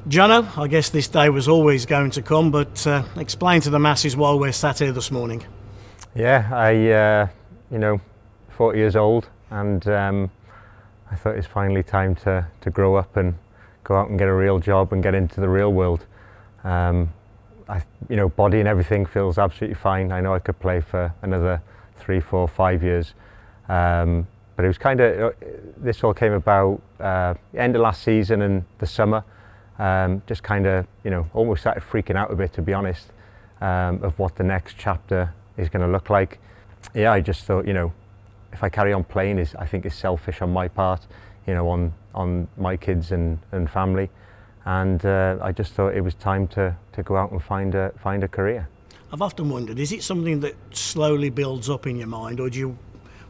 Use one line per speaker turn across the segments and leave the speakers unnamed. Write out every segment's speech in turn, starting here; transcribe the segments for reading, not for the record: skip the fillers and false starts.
Jono, I guess this day was always going to come, but explain to the masses why we're sat here this morning.
Yeah, 40 years old, and I thought it's finally time to grow up and go out and get a real job and get into the real world. Body and everything feels absolutely fine. I know I could play for another 3, 4, 5 years. But it was this all came about end of last season and the summer. Just almost started freaking out a bit, to be honest, of what the next chapter is going to look like. Yeah, I just thought, if I carry on playing, I think it's selfish on my part, on my kids and family. And I just thought it was time to go out and find a career.
I've often wondered, is it something that slowly builds up in your mind, or do you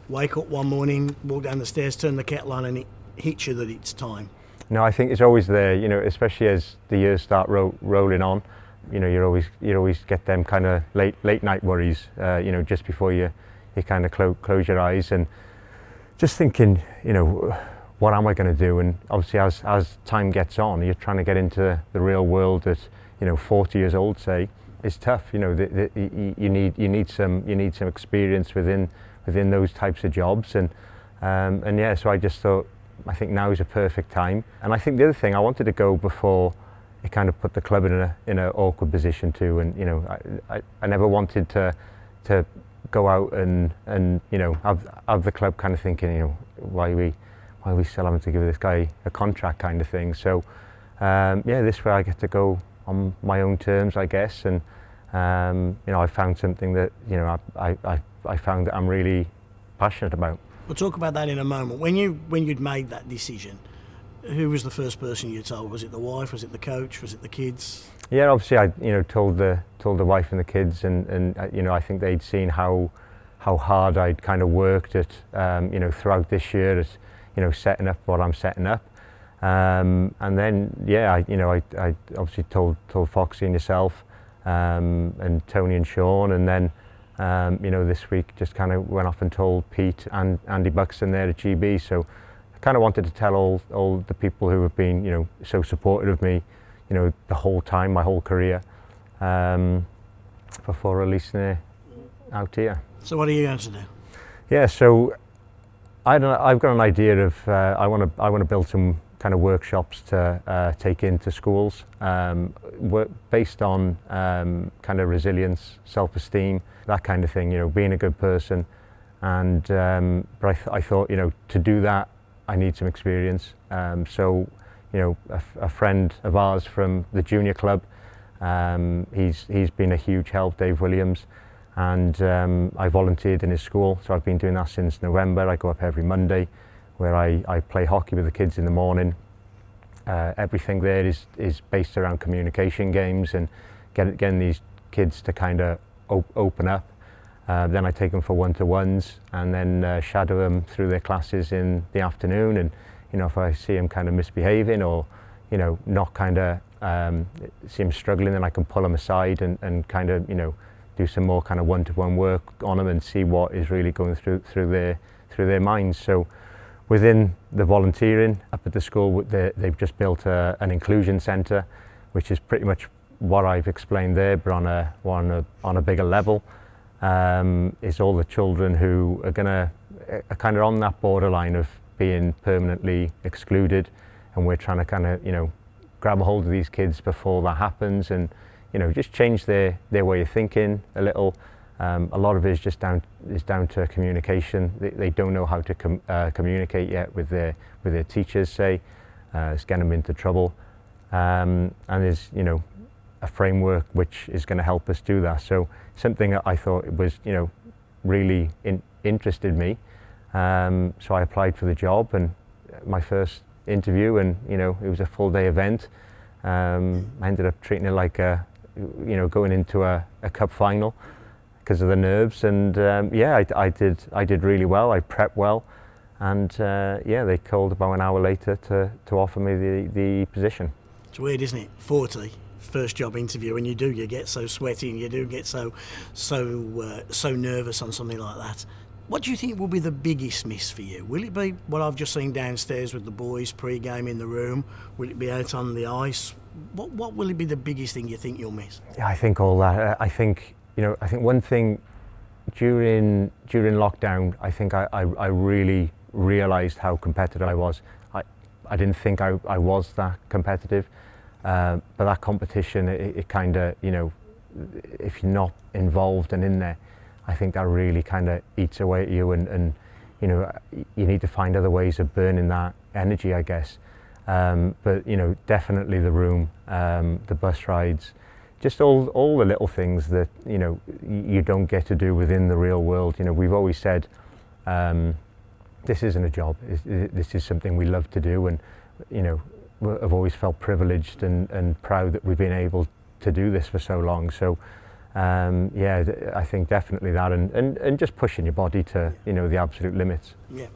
wake up one morning, walk down the stairs, turn the kettle on, and it hits you that it's time?
No, I think it's always there, especially as the years start rolling on. You always get them kind of late night worries, just before you kind of close your eyes, and just thinking, what am I going to do? And obviously, as time gets on, you're trying to get into the real world at 40 years old, say. It's tough. You need some experience within those types of jobs, and yeah. So I just thought, I think now is a perfect time. And I think the other thing, I wanted to go before it kind of put the club in an awkward position too. And I never wanted to go out and have the club kind of thinking, why are we still having to give this guy a contract kind of thing. So this way I get to go on my own terms, I guess, and I found something that I found that I'm really passionate about.
We'll talk about that in a moment. When you'd made that decision, who was the first person you told? Was it the wife? Was it the coach? Was it the kids?
Yeah, obviously I told the wife and the kids, and I think they'd seen how hard I'd kind of worked at throughout this year at setting up what I'm setting up. And then, I obviously told Foxy and yourself, and Tony and Sean, and then, this week just kind of went off and told Pete and Andy Buxton there at GB. So I kind of wanted to tell all the people who have been, so supportive of me, the whole time, my whole career, before releasing it out here.
So what are you going to do?
Yeah, so I've got an idea of I want to build some kind of workshops to take into schools, based on kind of resilience, self-esteem, that kind of thing. Being a good person, and but I thought to do that I need some experience. So a friend of ours from the junior club, he's been a huge help, Dave Williams. And I volunteered in his school, so I've been doing that since November. I go up every Monday, where I play hockey with the kids in the morning. Everything there is based around communication games and getting these kids to kind of open up. Then I take them for one-to-ones, and then shadow them through their classes in the afternoon. And if I see them kind of misbehaving or not kind of see them struggling, then I can pull them aside and kind of do some more kind of one-to-one work on them and see what is really going through their minds. So within the volunteering up at the school, they've just built an inclusion centre, which is pretty much what I've explained there, but on a bigger level. It's all the children who are kind of on that borderline of being permanently excluded, and we're trying to kind of grab a hold of these kids before that happens, and just change their way of thinking a little. A lot of it is just down to communication. They don't know how to communicate yet with their teachers, say. It's getting them into trouble. And there's a framework which is going to help us do that. So something that I thought was really interested me. So I applied for the job, and my first interview, and it was a full day event. I ended up treating it like going into a cup final because of the nerves, and I did really well. I prepped well, and they called about an hour later to offer me the position.
It's weird, isn't it? 40, first job interview, and you get so sweaty, and you do get so nervous on something like that. What do you think will be the biggest miss for you? Will it be what I've just seen downstairs with the boys pre-game in the room? Will it be out on the ice? What will be the biggest thing you think you'll miss?
Yeah, I think all that. I think one thing during lockdown, I think I really realised how competitive I was. I didn't think I was that competitive, but that competition, it kind of, if you're not involved and in there, I think that really kind of eats away at you, and you need to find other ways of burning that energy, I guess. But definitely the room, the bus rides, just all the little things that you don't get to do within the real world. We've always said this isn't a job. This is something we love to do, and I've always felt privileged and proud that we've been able to do this for so long. So I think definitely that, and just pushing your body to the absolute limits.
Yeah,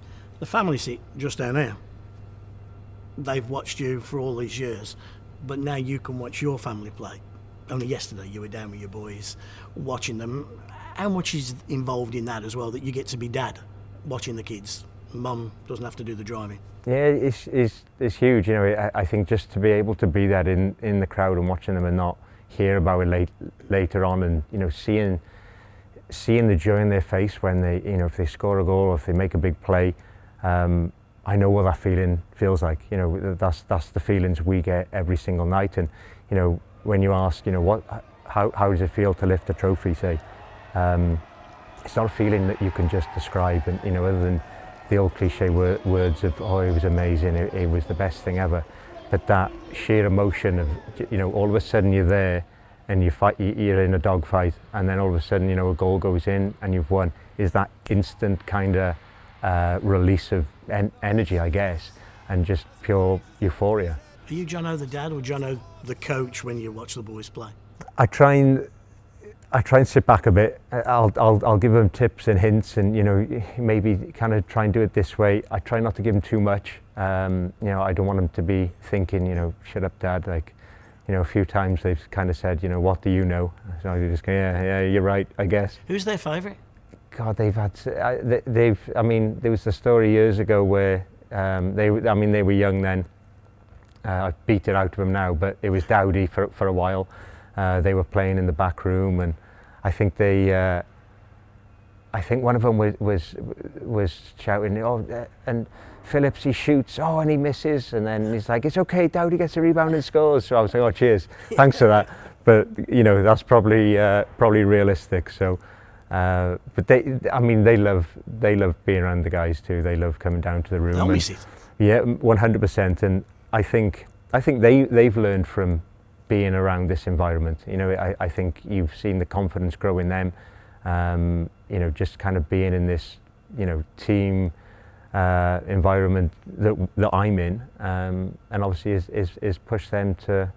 the family seat just down there. They've watched you for all these years, but now you can watch your family play. Only yesterday you were down with your boys watching them. How much is involved in that as well, that you get to be dad watching the kids? Mum doesn't have to do the driving.
Yeah, it's huge. I think just to be able to be there in the crowd and watching them and not hear about it later on, and seeing the joy in their face when they if they score a goal or if they make a big play. I know what that feeling feels like. That's the feelings we get every single night. And when you ask how does it feel to lift a trophy, say, it's not a feeling that you can just describe, and other than the old cliche words of, oh, it was amazing, it was the best thing ever. But that sheer emotion of all of a sudden you're there and you're in a dogfight, and then all of a sudden a goal goes in and you've won, is that instant kind of release of energy, I guess, and just pure euphoria.
Are you Jono the dad or Jono the coach when you watch the boys play?
I try and sit back a bit. I'll give them tips and hints, and maybe kind of try and do it this way. I try not to give them too much. I don't want them to be thinking, shut up, Dad. Like, a few times they've kind of said, what do you know? So I just go, yeah, you're right, I guess.
Who's their favourite?
God, they've had. There was a story years ago where they were young then. I beat it out of them now, but it was Dowdy for a while. They were playing in the back room, and I think one of them was shouting, and Phillips, he shoots, and he misses, and then he's like, it's okay, Dowdy gets a rebound and scores. So I was like, oh, cheers, thanks for that. But that's probably realistic. So. But they love being around the guys too. They love coming down to the room.
They'll miss it.
Yeah, 100%. And I think they've learned from being around this environment. I think you've seen the confidence grow in them. Just kind of being in this team environment that I'm in, and obviously is pushed them to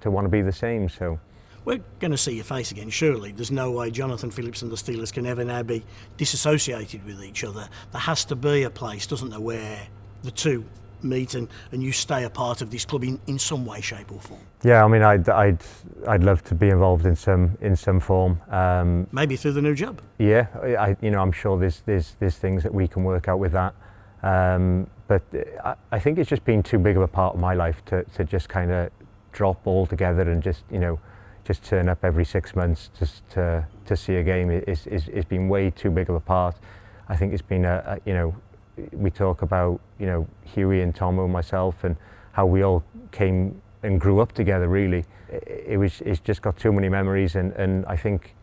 want to be the same. So.
We're going to see your face again, surely. There's no way Jonathan Phillips and the Steelers can ever now be disassociated with each other. There has to be a place, doesn't there, where the two meet and you stay a part of this club in some way, shape or form.
Yeah, I mean, I'd love to be involved in some form.
Maybe through the new job.
Yeah, I'm sure there's things that we can work out with that. But I think it's just been too big of a part of my life to just kind of drop all together and just turn up every 6 months just to see a game. It's been way too big of a part. I think it's been we talk about Huey and Tomo and myself and how we all came and grew up together. Really, it's just got too many memories, and I think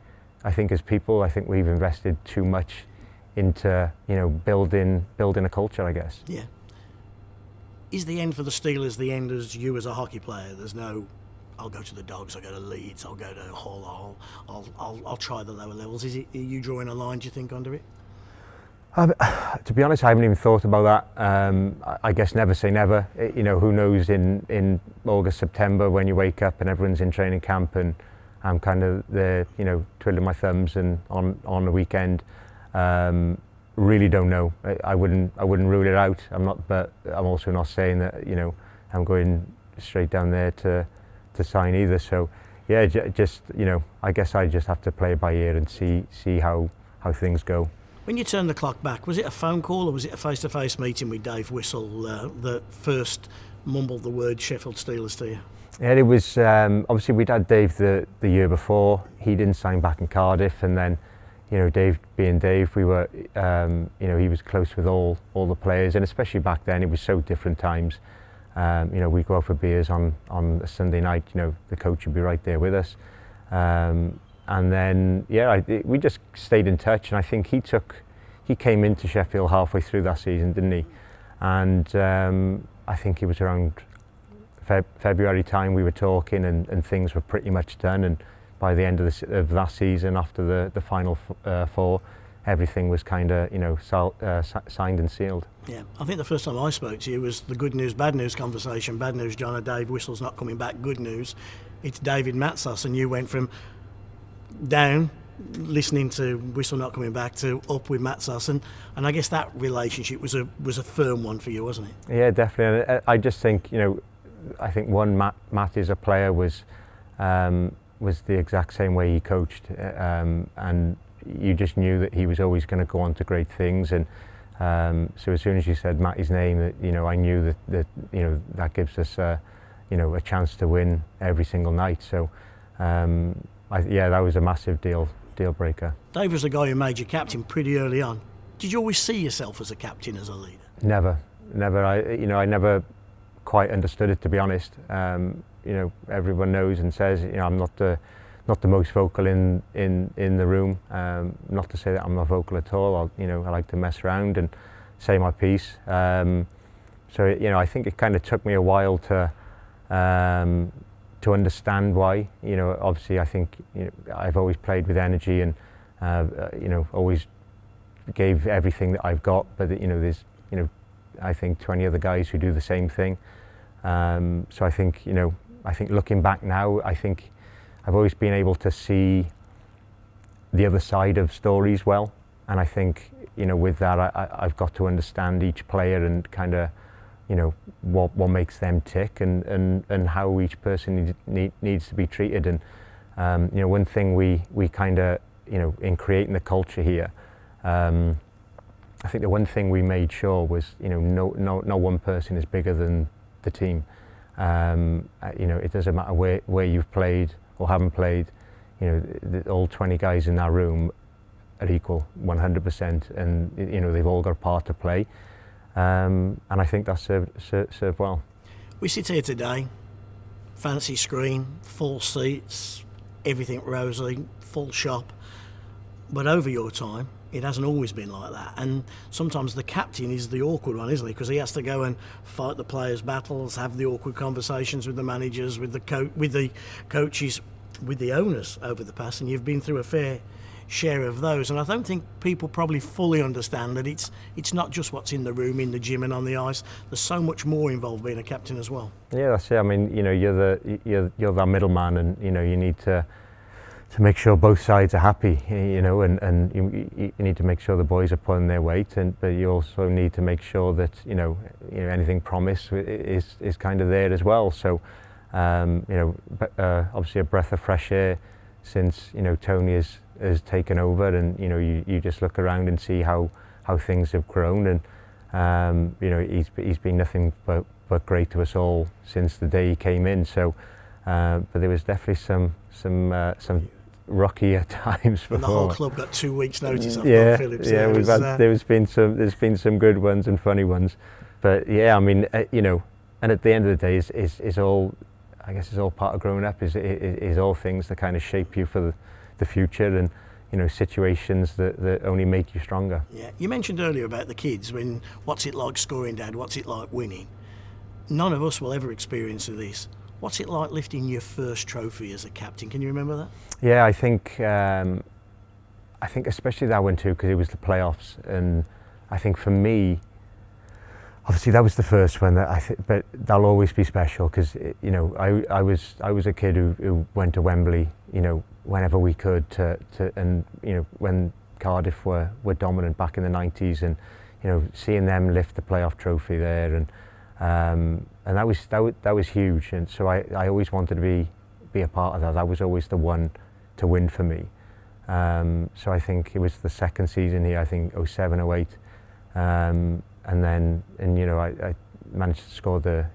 as people, I think we've invested too much into building a culture, I guess.
Yeah. Is the end for the Steelers the end as you as a hockey player? There's no, I'll go to the Dogs, I'll go to Leeds, I'll go to Hull, I'll try the lower levels. Are you drawing a line, do you think, under it?
To be honest, I haven't even thought about that. I guess never say never. Who knows in August, September when you wake up and everyone's in training camp and I'm kind of there, twiddling my thumbs and on the weekend. Really don't know. I wouldn't rule it out. But I'm also not saying that I'm going straight down there to sign either. So yeah, just I guess I just have to play it by ear and see how things go.
When you turned the clock back, was it a phone call or was it a face-to-face meeting with Dave Whistle that first mumbled the word Sheffield Steelers to you?
Yeah, it was obviously we'd had Dave the year before. He didn't sign back in Cardiff, and then Dave being Dave, we were he was close with all the players, and especially back then it was so different times. We'd go out for beers on a Sunday night. The coach would be right there with us, and then we just stayed in touch. And I think he came into Sheffield halfway through that season, didn't he? And I think it was around February time we were talking, and things were pretty much done. And by the end of that season, after the final four, everything was kind of signed and sealed.
Yeah, I think the first time I spoke to you was the good news, bad news conversation. Bad news, John and Dave Whistle's not coming back. Good news, it's David Matsas, and you went from down, listening to Whistle not coming back, to up with Matsas, and I guess that relationship was a firm one for you, wasn't it?
Yeah, definitely. And I just think I think Matt as a player was the exact same way he coached, and you just knew that he was always going to go on to great things. And so as soon as you said Matty's name, I knew that gives us a chance to win every single night. So that was a massive deal breaker.
Dave was the guy who made you captain pretty early on. Did you always see yourself as a captain, as a leader?
Never. I never quite understood it, to be honest. Everyone knows and says I'm not the most vocal in the room. Not to say that I'm not vocal at all. I like to mess around and say my piece. So I think it kind of took me a while to understand why. Obviously I think I've always played with energy and always gave everything that I've got. But there's I think 20 other guys who do the same thing. So I think looking back now, I think I've always been able to see the other side of stories well, and I think with that I've got to understand each player and kind of what makes them tick and how each person needs to be treated. And one thing we kind of in creating the culture here, I think the one thing we made sure was no one person is bigger than the team. It doesn't matter where you've played or haven't played. All 20 guys in that room are equal, 100%, and they've all got a part to play. And I think that served well.
We sit here today, fancy screen, full seats, everything rosy, full shop. But over your time, it hasn't always been like that, and sometimes the captain is the awkward one, isn't he? Because he has to go and fight the players' battles, have the awkward conversations with the managers, with the coaches, with the owners over the past, and you've been through a fair share of those. And I don't think people probably fully understand that it's not just what's in the room, in the gym, and on the ice. There's so much more involved being a captain as well.
Yeah, that's it. I mean, you're that middleman, and you need to make sure both sides are happy, and you need to make sure the boys are pulling their weight, but you also need to make sure that anything promised is kind of there as well. So obviously a breath of fresh air since Tony has taken over, and you just look around and see how things have grown, and he's been nothing but great to us all since the day he came in. So but there was definitely some rocky at times before.
And the whole club got 2 weeks' notice of Phillips.
Yeah, there's been some good ones and funny ones, but yeah, I mean, and at the end of the day, is all, I guess, is all part of growing up. Is all things that kind of shape you for the future, and situations that only make you stronger.
Yeah, you mentioned earlier about the kids. What's it like scoring, Dad? What's it like winning? None of us will ever experience this. What's it like lifting your first trophy as a captain? Can you remember that?
Yeah, I think especially that one too, because it was the playoffs, and I think for me, obviously that was the first one but that'll always be special, because I was a kid who went to Wembley, whenever we could and when Cardiff were dominant back in the 90s, and seeing them lift the playoff trophy there, and that was huge, and so I always wanted to be a part of that. That was always the one to win for me. So I think it was the second season here, I think 07, 08, and then managed to score the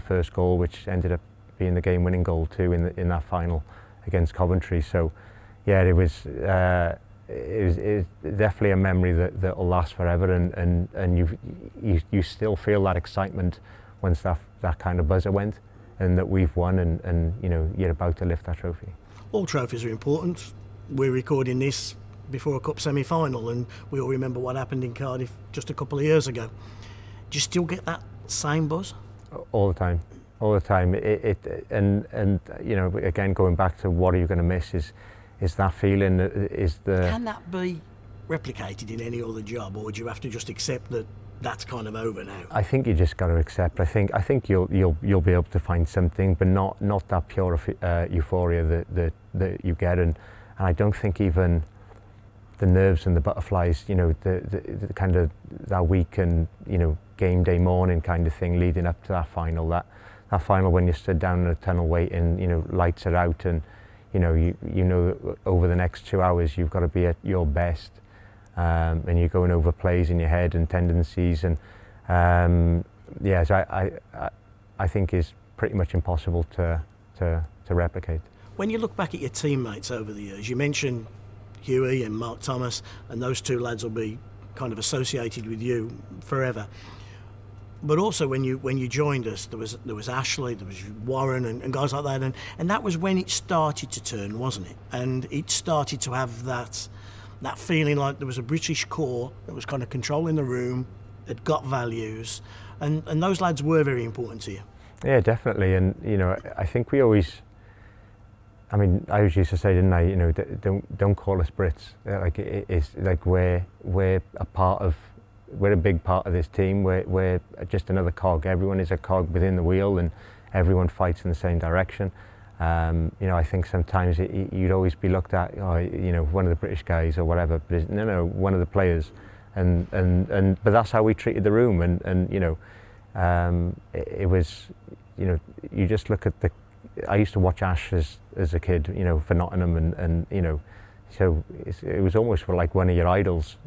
first goal, which ended up being the game-winning goal too in that final against Coventry. So yeah, it was definitely a memory that will last forever, and you still feel that excitement once that kind of buzzer went, and that we've won, and you're about to lift that trophy.
All trophies are important. We're recording this before a cup semi-final, and we all remember what happened in Cardiff just a couple of years ago. Do you still get that same buzz?
All the time. And again, going back to what are you going to miss is that feeling.
Can that be replicated in any other job, or do you have to just accept that that's kind of over now?
I think you just got to accept. I think you'll be able to find something, but not that pure euphoria that you get, and I don't think even the nerves and the butterflies, the kind of that week and game day morning kind of thing leading up to that final. That final when you stood down in a tunnel waiting, lights are out, and over the next 2 hours you've got to be at your best, and you're going over plays in your head and tendencies, and so I think is pretty much impossible to replicate.
When you look back at your teammates over the years, you mentioned Hughie and Mark Thomas, and those two lads will be kind of associated with you forever. But also when you joined us, there was Ashley, there was Warren and guys like that, and that was when it started to turn, wasn't it? And it started to have that feeling like there was a British core that was kind of controlling the room, that got values, and those lads were very important to you.
Yeah, definitely. And I think we always, I always used to say, didn't I? Don't call us Brits. Like it's like we're a big part of this team. We're just another cog. Everyone is a cog within the wheel, and everyone fights in the same direction. I think sometimes you'd always be looked at, one of the British guys or whatever. But no, one of the players, and but that's how we treated the room, and it was, you just look at the. I used to watch Ash as a kid, for Nottingham, and so it was almost like one of your idols,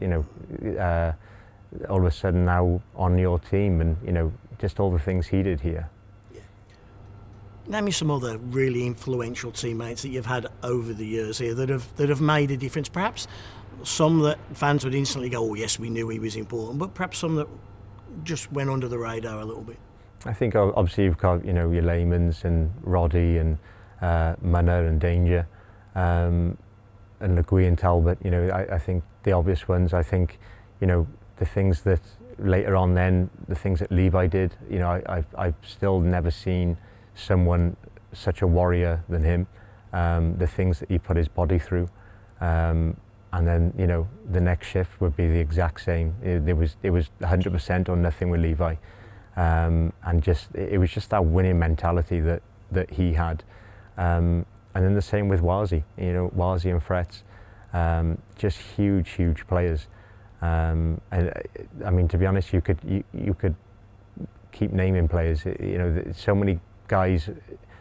all of a sudden now on your team, and just all the things he did here.
Yeah. Name me some other really influential teammates that you've had over the years here that have made a difference. Perhaps some that fans would instantly go, "Oh yes, we knew he was important," but perhaps some that just went under the radar a little bit.
I think obviously you've got your Leymans and Roddy and Munner and Danger, and Le Guy and Talbot. I think the obvious ones. I think the things that later on then, the things that Levi did, I've still never seen someone such a warrior than him. The things that he put his body through, and then the next shift would be the exact same. It was 100% or nothing with Levi, and it was just that winning mentality that he had, and then the same with Wazi. Wazi and Frets, just huge players. And to be honest, you could keep naming players. So many guys,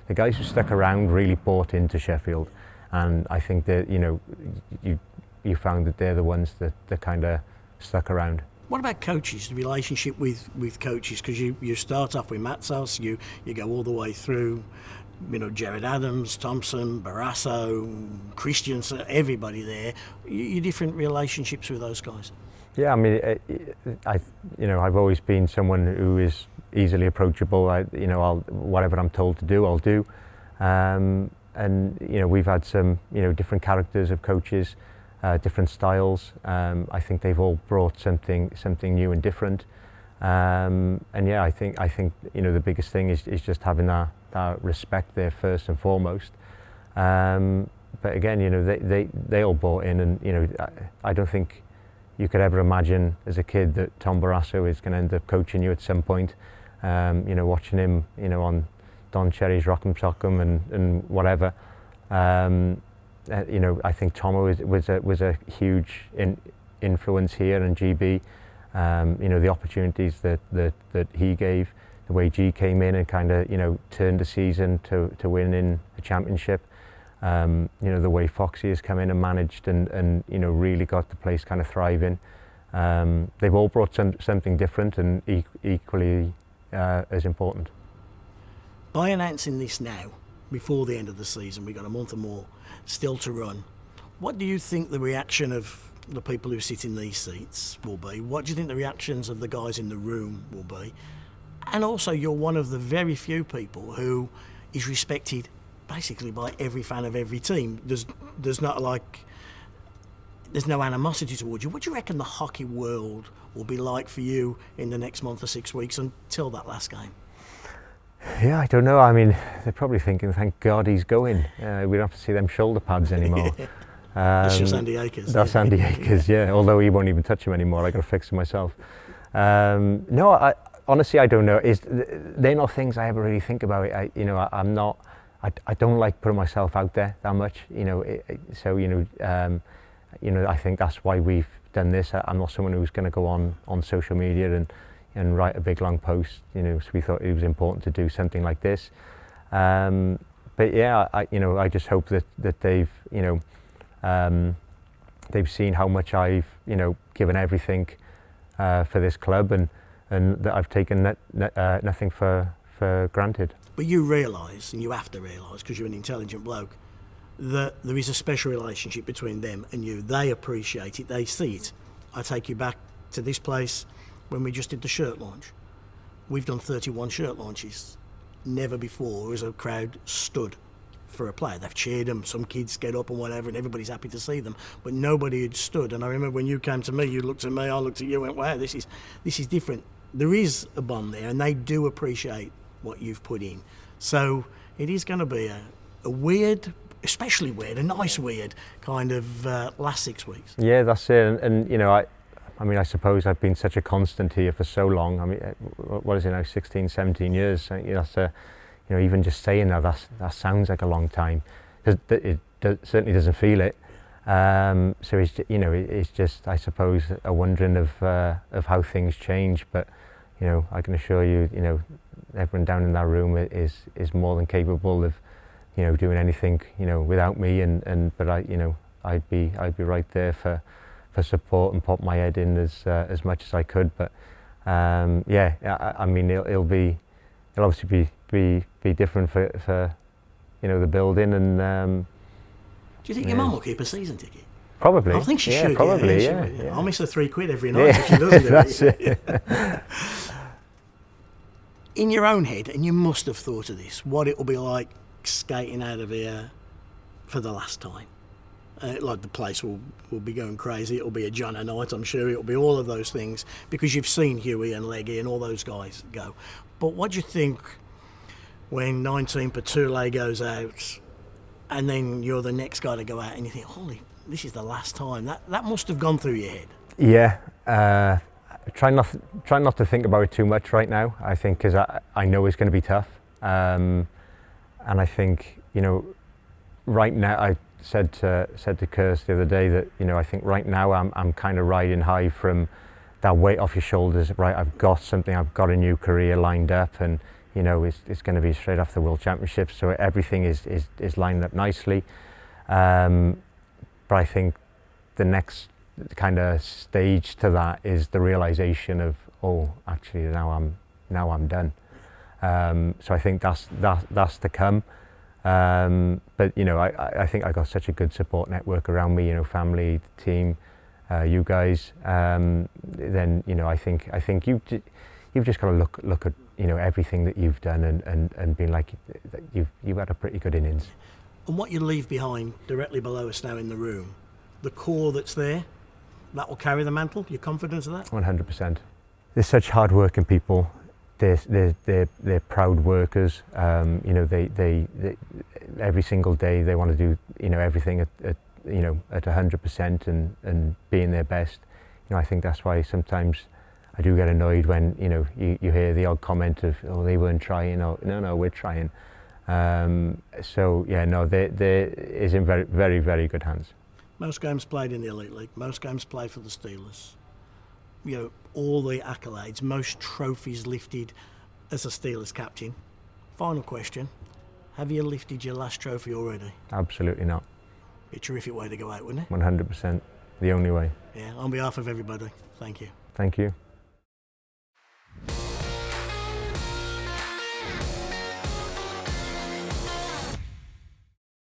the guys who stuck around really bought into Sheffield, and I think that you found that they're the ones that kind of stuck around.
What about coaches? The relationship with coaches, because you start off with Matzos, you go all the way through. Jared Adams, Thompson, Barrasso, Christiansen, everybody there. Your different relationships with those guys.
Yeah, I've always been someone who is easily approachable. Whatever I'm told to do, I'll do. And we've had some different characters of coaches, different styles. I think they've all brought something new and different. And yeah, I think the biggest thing is just having that respect there first and foremost. But again, they all bought in, and I don't think you could ever imagine as a kid that Tom Barrasso is going to end up coaching you at some point. Watching him, on Don Cherry's Rock'em Sock'em and whatever. I think Tomo was a huge influence here, and GB. The opportunities that he gave, the way G came in and kind of turned the season to winning a championship. The way Foxy has come in and managed and really got the place kind of thriving. They've all brought something different and equally as important.
By announcing this now, before the end of the season, we've got a month or more still to run, what do you think the reaction of the people who sit in these seats will be? What do you think the reactions of the guys in the room will be? And also, you're one of the very few people who is respected basically by every fan of every team. There's no animosity towards you. What do you reckon the hockey world will be like for you in the next month or 6 weeks until that last game?
Yeah, I don't know. I mean, they're probably thinking, thank God he's going. We don't have to see them shoulder pads anymore.
That's just Andy Akers.
That's Andy Akers, yeah. Although he won't even touch him anymore. I got to fix him myself. No, honestly, I don't know. They're not things I ever really think about. I don't like putting myself out there that much. I think that's why we've done this. I'm not someone who's going to go on social media and write a big long post. So we thought it was important to do something like this. But yeah, I just hope that they've they've seen how much I've given everything for this club, and that I've taken nothing for granted.
But you realise, and you have to realise, because you're an intelligent bloke, that there is a special relationship between them and you. They appreciate it, they see it. I take you back to this place when we just did the shirt launch. We've done 31 shirt launches. Never before has a crowd stood for a player. They've cheered them, some kids get up and whatever, and everybody's happy to see them, but nobody had stood. And I remember when you came to me, you looked at me, I looked at you and went, wow, this is different. There is a bond there, and they do appreciate what you've put in. So it is going to be a weird, especially weird, a nice weird kind of last 6 weeks.
Yeah, that's it. And I mean, I suppose I've been such a constant here for so long. I mean, what is it now, 16, 17 years? Even just saying that sounds like a long time. It certainly doesn't feel it. So it's just, I suppose, a wondering of how things change. But I can assure you, everyone down in that room is more than capable of doing anything without me. But I'd be right there for support and pop my head in as much as I could. But I mean, it'll obviously be different for the building. And
do you think your mum will keep a season ticket?
Probably.
I think she should.
Probably.
Yeah.
Yeah.
I'll miss her £3 every night if she doesn't do
That's
it. In your own head, and you must have thought of this, what it will be like skating out of here for the last time. Like the place will be going crazy. It'll be a Jono night, I'm sure. It'll be all of those things because you've seen Huey and Leggy and all those guys go. But what do you think when 19 Patule goes out and then you're the next guy to go out and you think, holy, this is the last time? That must have gone through your head.
Yeah. Try not to think about it too much right now. I think because I know it's going to be tough. And I think, right now, I said to Kurs the other day that I think right now I'm kind of riding high from that weight off your shoulders. Right, I've got something. I've got a new career lined up, and it's going to be straight off the World Championships. So everything is lined up nicely. But I think the next kind of stage to that is the realization of, oh, actually now I'm done. So I think that's to come. But I think I got such a good support network around me, family, team, you guys. Then I think you've just got to look at everything that you've done and been like you've had a pretty good innings.
And what you leave behind directly below us now in the room, the core that's there, that will carry the mantle. You're confident of that?
100%. They're such hard-working people. They're proud workers. They every single day they want to do everything at 100% and being their best. I think that's why sometimes I do get annoyed when you hear the odd comment of, oh, they weren't trying, or no, we're trying. So yeah, no, they're is in very, very, very good hands.
Most games played in the Elite League. Most games played for the Steelers. All the accolades, most trophies lifted as a Steelers captain. Final question, have you lifted your last trophy already?
Absolutely not.
Be a terrific way to go out, wouldn't it?
100%, the only way.
Yeah, on behalf of everybody, thank you.
Thank you.